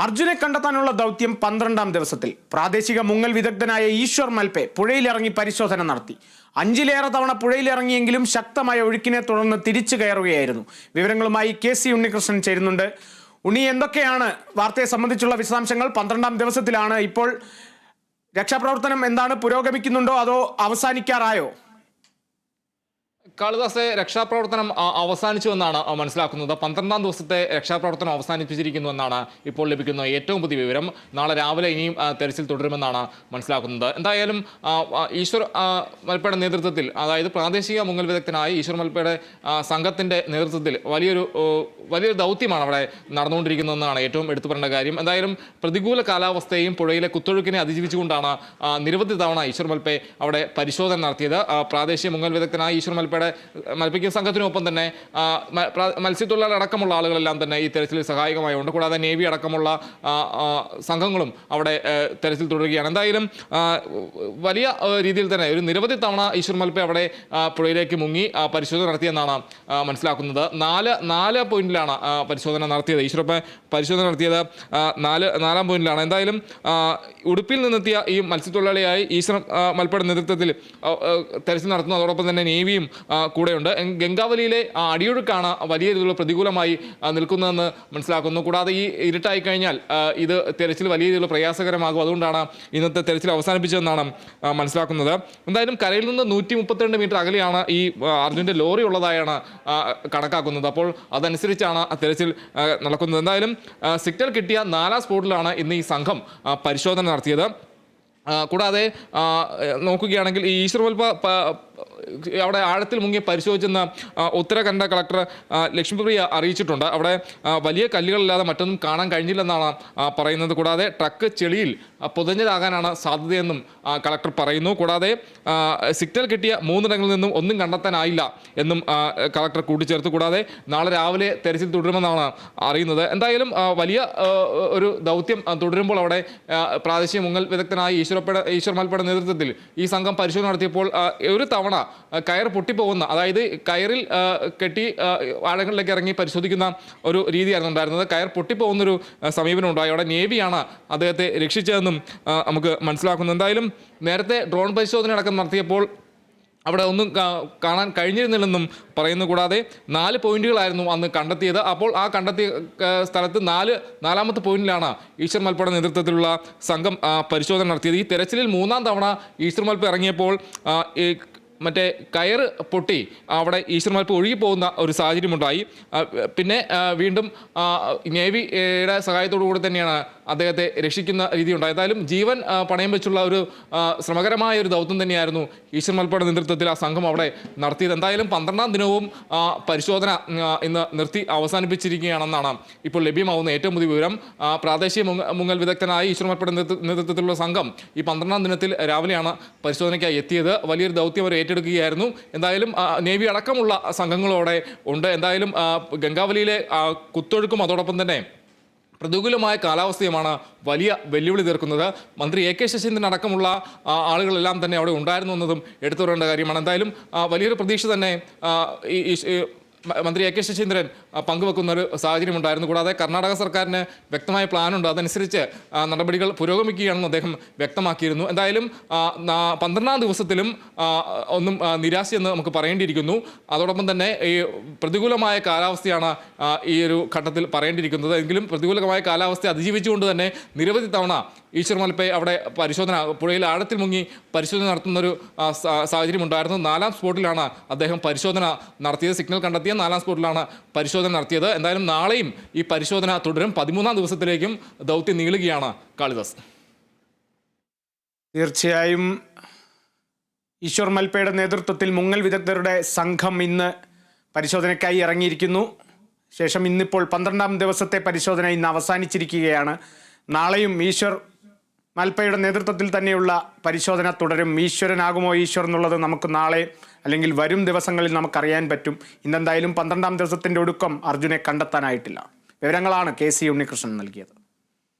അർജുനെ കണ്ടെത്താനുള്ള ദൗത്യം 12ാം ദിവസത്തിൽ. പ്രാദേശിക മുങ്ങൽ വിദഗ്ധനായ ഈശ്വർ മൽപെ പുഴയിലിറങ്ങി പരിശോധന നടത്തി. 5ലേറെ തവണ പുഴയിലിറങ്ങിയെങ്കിലും ശക്തമായ ഒഴുക്കിനെ തുടർന്ന് തിരിച്ചു കയറുകയായിരുന്നു. വിവരങ്ങളുമായി KC ഉണ്ണികൃഷ്ണൻ ചേരുന്നുണ്ട്. ഉണ്ണി, എന്തൊക്കെയാണ് വാർത്തയെ സംബന്ധിച്ചുള്ള വിശദാംശങ്ങൾ? 12ാം ദിവസത്തിലാണ്. ഇപ്പോൾ രക്ഷാപ്രവർത്തനം എന്താണ്, പുരോഗമിക്കുന്നുണ്ടോ അതോ അവസാനിക്കാറായോ? കാളിദാസെ, രക്ഷാപ്രവർത്തനം അവസാനിച്ചു എന്നാണ് മനസ്സിലാക്കുന്നത്. 12ാം ദിവസത്തെ രക്ഷാപ്രവർത്തനം അവസാനിപ്പിച്ചിരിക്കുന്നു എന്നാണ് ഇപ്പോൾ ലഭിക്കുന്ന ഏറ്റവും പുതിയ വിവരം. നാളെ രാവിലെ ഇനിയും തെരച്ചിൽ തുടരുമെന്നാണ് മനസ്സിലാക്കുന്നത്. എന്തായാലും ഈശ്വർ മൽപ്പയുടെ നേതൃത്വത്തിൽ, അതായത് പ്രാദേശിക മുങ്ങൽ വിദഗ്ധനായ ഈശ്വർ മൽപ്പയുടെ സംഘത്തിൻ്റെ നേതൃത്വത്തിൽ വലിയൊരു ദൗത്യമാണ് അവിടെ നടന്നുകൊണ്ടിരിക്കുന്നതെന്നാണ് ഏറ്റവും എടുത്തു പറയേണ്ട കാര്യം. എന്തായാലും പ്രതികൂല കാലാവസ്ഥയും പുഴയിലെ കുത്തൊഴുക്കിനെ അതിജീവിച്ചുകൊണ്ടാണ് നിരവധി തവണ ഈശ്വർ മൽപ്പെ അവിടെ പരിശോധന നടത്തിയത്. പ്രാദേശിക മുങ്ങൽ വിദഗ്ധനായ ഈശ്വർ മൽപ്പയ്ക്ക് സംഘത്തിനൊപ്പം തന്നെ മത്സ്യത്തൊഴിലാളി അടക്കമുള്ള ആളുകളെല്ലാം തന്നെ ഈ തെരച്ചിലിൽ സഹായകമായുണ്ട്. കൂടാതെ നേവി അടക്കമുള്ള സംഘങ്ങളും അവിടെ തെരച്ചിൽ തുടരുകയാണ്. എന്തായാലും വലിയ രീതിയിൽ തന്നെ നിരവധി തവണ ഈശ്വർ മൽപ്പെ അവിടെ പുഴയിലേക്ക് മുങ്ങി പരിശോധന നടത്തിയെന്നാണ് മനസ്സിലാക്കുന്നത്. നാല് പോയിന്റിലാണ് പരിശോധന നടത്തിയത്. ഈശ്വർ പരിശോധന നടത്തിയത് 4ാം പോയിന്റിലാണ്. എന്തായാലും ഉടുപ്പിൽ നിന്നെത്തിയ ഈ മത്സ്യത്തൊഴിലാളിയായി ഈശ്വർ മൽപ്പയുടെ നേതൃത്വത്തിൽ തെരച്ചിൽ നടത്തുന്നു. അതോടൊപ്പം തന്നെ നേവിയും കൂടെയുണ്ട്. ഗംഗാവലിയിലെ അടിയൊഴുക്കാണ് വലിയ രീതിയിലുള്ള പ്രതികൂലമായി നിൽക്കുന്നതെന്ന് മനസ്സിലാക്കുന്നു. കൂടാതെ ഈ ഇരുട്ടായി കഴിഞ്ഞാൽ ഇത് തെരച്ചിൽ വലിയ രീതിയിലുള്ള പ്രയാസകരമാകും. അതുകൊണ്ടാണ് ഇന്നത്തെ തെരച്ചിൽ അവസാനിപ്പിച്ചതെന്നാണ് മനസ്സിലാക്കുന്നത്. എന്തായാലും കരയിൽ നിന്ന് 132 മീറ്റർ അകലെയാണ് ഈ അർജുൻ്റെ ലോറി ഉള്ളതായാണ് കണക്കാക്കുന്നത്. അപ്പോൾ അതനുസരിച്ചാണ് തെരച്ചിൽ നടക്കുന്നത്. എന്തായാലും സിഗ്നൽ കിട്ടിയ 4ാം സ്പോട്ടിലാണ് ഇന്ന് ഈ സംഘം പരിശോധന നടത്തിയത്. കൂടാതെ നോക്കുകയാണെങ്കിൽ ഈ ഈശ്വർ മൽപ്പ അവിടെ ആഴത്തിൽ മുങ്ങി പരിശോധിച്ചെന്ന് ഉത്തരാഖണ്ഡ് കളക്ടർ ലക്ഷ്മിപ്രിയ അറിയിച്ചിട്ടുണ്ട്. അവിടെ വലിയ കല്ലുകളില്ലാതെ മറ്റൊന്നും കാണാൻ കഴിഞ്ഞില്ലെന്നാണ് പറയുന്നത്. കൂടാതെ ട്രക്ക് ചെളിയിൽ പുതഞ്ഞതാകാനാണ് സാധ്യതയെന്നും കളക്ടർ പറയുന്നു. കൂടാതെ സിഗ്നൽ കിട്ടിയ 3ഇടങ്ങളിൽ നിന്നും ഒന്നും കണ്ടെത്താനായില്ല എന്നും കളക്ടർ കൂട്ടിച്ചേർത്തു. കൂടാതെ നാളെ രാവിലെ തെരച്ചിൽ തുടരുമെന്നാണ് അറിയുന്നത്. എന്തായാലും വലിയ ഒരു ദൗത്യം തുടരുമ്പോൾ അവിടെ പ്രാദേശിക മുങ്ങൽ വിദഗ്ധനായ ഈശ്വർ മൽപ്പയുടെ നേതൃത്വത്തിൽ ഈ സംഘം പരിശോധന നടത്തിയപ്പോൾ ഒരു തവണ കയർ പൊട്ടിപ്പോകുന്ന, അതായത് കയറിൽ കെട്ടി ആഴങ്ങളിലേക്ക് ഇറങ്ങി പരിശോധിക്കുന്ന ഒരു രീതിയായിരുന്നു ഉണ്ടായിരുന്നത്. കയർ പൊട്ടിപ്പോകുന്നൊരു സമീപനം ഉണ്ടായി. അവിടെ നേവിയാണ് അദ്ദേഹത്തെ രക്ഷിച്ചതെന്നും നമുക്ക് മനസ്സിലാക്കുന്നു. എന്തായാലും നേരത്തെ ഡ്രോൺ പരിശോധന അടക്കം നടത്തിയപ്പോൾ അവിടെ ഒന്നും കാണാൻ കഴിഞ്ഞിരുന്നില്ലെന്നും പറയുന്നു. കൂടാതെ 4 പോയിന്റുകളായിരുന്നു അന്ന് കണ്ടെത്തിയത്. അപ്പോൾ ആ കണ്ടെത്തിയ സ്ഥലത്ത് 4ാമത്തെ പോയിന്റിലാണ് ഈശ്വർ മൽപ്പയുടെ നേതൃത്വത്തിലുള്ള സംഘം പരിശോധന നടത്തിയത്. ഈ തെരച്ചിലിൽ 3ാം തവണ ഈശ്വർ മൽപ്പ ഇറങ്ങിയപ്പോൾ മറ്റേ കയറ് പൊട്ടി അവിടെ ഈശ്വർ മൽപ്പ ഒഴുകിപ്പോകുന്ന ഒരു സാഹചര്യമുണ്ടായി. പിന്നെ വീണ്ടും നേവിയുടെ സഹായത്തോടു കൂടി തന്നെയാണ് അദ്ദേഹത്തെ രക്ഷിക്കുന്ന രീതി ഉണ്ടായത്. എന്തായാലും ജീവൻ പണയം വെച്ചുള്ള ഒരു ശ്രമകരമായ ഒരു ദൗത്യം തന്നെയായിരുന്നു ഈശ്വർ മൽപ്പയുടെ നേതൃത്വത്തിൽ ആ സംഘം അവിടെ നടത്തിയത്. എന്തായാലും 12ാം ദിനവും പരിശോധന ഇന്ന് നിർത്തി അവസാനിപ്പിച്ചിരിക്കുകയാണെന്നാണ് ഇപ്പോൾ ലഭ്യമാവുന്ന ഏറ്റവും പുതിയ വിവരം. പ്രാദേശിക മുങ്ങൽ വിദഗ്ധനായ ഈശ്വർ മൽപ്പയുടെ നേതൃത്വത്തിലുള്ള സംഘം ഈ 12ാം ദിനത്തിൽ രാവിലെയാണ് പരിശോധനയ്ക്കായി എത്തിയത്. വലിയൊരു ദൗത്യം അവർ ഏറ്റെടുക്കുകയായിരുന്നു. എന്തായാലും നേവി അടക്കമുള്ള സംഘങ്ങളോടെ ഉണ്ട്. എന്തായാലും ഗംഗാവലിയിലെ കുത്തൊഴുക്കും അതോടൊപ്പം തന്നെ പ്രതികൂലമായ കാലാവസ്ഥയുമാണ് വലിയ വെല്ലുവിളി തീർക്കുന്നത്. മന്ത്രി AK ശശീന്ദ്രൻ അടക്കമുള്ള ആളുകളെല്ലാം തന്നെ അവിടെ ഉണ്ടായിരുന്നു എന്നതും എടുത്തു പറയേണ്ട കാര്യമാണ്. എന്തായാലും വലിയൊരു പ്രതീക്ഷ തന്നെ മന്ത്രി AK ശശീന്ദ്രൻ പങ്കുവെക്കുന്ന ഒരു സാഹചര്യം ഉണ്ടായിരുന്നു. കൂടാതെ കർണാടക സർക്കാരിന് വ്യക്തമായ പ്ലാനുണ്ട്, അതനുസരിച്ച് നടപടികൾ പുരോഗമിക്കുകയാണെന്ന് അദ്ദേഹം വ്യക്തമാക്കിയിരുന്നു. എന്തായാലും 12ാം ദിവസത്തിലും ഒന്നും നിരാശയെന്ന് നമുക്ക് പറയേണ്ടിയിരിക്കുന്നു. അതോടൊപ്പം തന്നെ ഈ പ്രതികൂലമായ കാലാവസ്ഥയാണ് ഈ ഒരു ഘട്ടത്തിൽ പറയേണ്ടിയിരിക്കുന്നത്. എങ്കിലും പ്രതികൂലമായ കാലാവസ്ഥ അതിജീവിച്ചുകൊണ്ട് തന്നെ നിരവധി തവണ ഈശ്വർ മൽപ്പെ അവിടെ പരിശോധന, പുഴയിൽ ആഴത്തിൽ മുങ്ങി പരിശോധന നടത്തുന്നൊരു സാഹചര്യം ഉണ്ടായിരുന്നു. 4ാം സ്പോട്ടിലാണ് അദ്ദേഹം പരിശോധന നടത്തിയത്. സിഗ്നൽ കണ്ടെത്തിയ 4ാം സ്പോട്ടിലാണ് പരിശോധന നടത്തിയത്. എന്തായാലും നാളെയും ഈ പരിശോധന തുടരും. 13ാം ദിവസത്തിലേക്കും ദൗത്യം നീളുകയാണ് കാളിദാസ്. തീർച്ചയായും ഈശ്വർ മൽപ്പയുടെ നേതൃത്വത്തിൽ മുങ്ങൽ വിദഗ്ധരുടെ സംഘം ഇന്ന് പരിശോധനയ്ക്കായി ഇറങ്ങിയിരിക്കുന്നു. ശേഷം ഇന്നിപ്പോൾ 12ാം ദിവസത്തെ പരിശോധന ഇന്ന് അവസാനിച്ചിരിക്കുകയാണ്. നാളെയും ഈശ്വർ മൽപ്പയുടെ നേതൃത്വത്തിൽ തന്നെയുള്ള പരിശോധന തുടരും. ഈശ്വരനാകുമോ ഈശ്വർ എന്നുള്ളത് നമുക്ക് നാളെ അല്ലെങ്കിൽ വരും ദിവസങ്ങളിൽ നമുക്കറിയാൻ പറ്റും. ഇന്നെന്തായാലും 12ാം ദിവസത്തിൻ്റെ ഒടുക്കം അർജുനെ കണ്ടെത്താനായിട്ടില്ല. വിവരങ്ങളാണ് KC ഉണ്ണികൃഷ്ണൻ നൽകിയത്.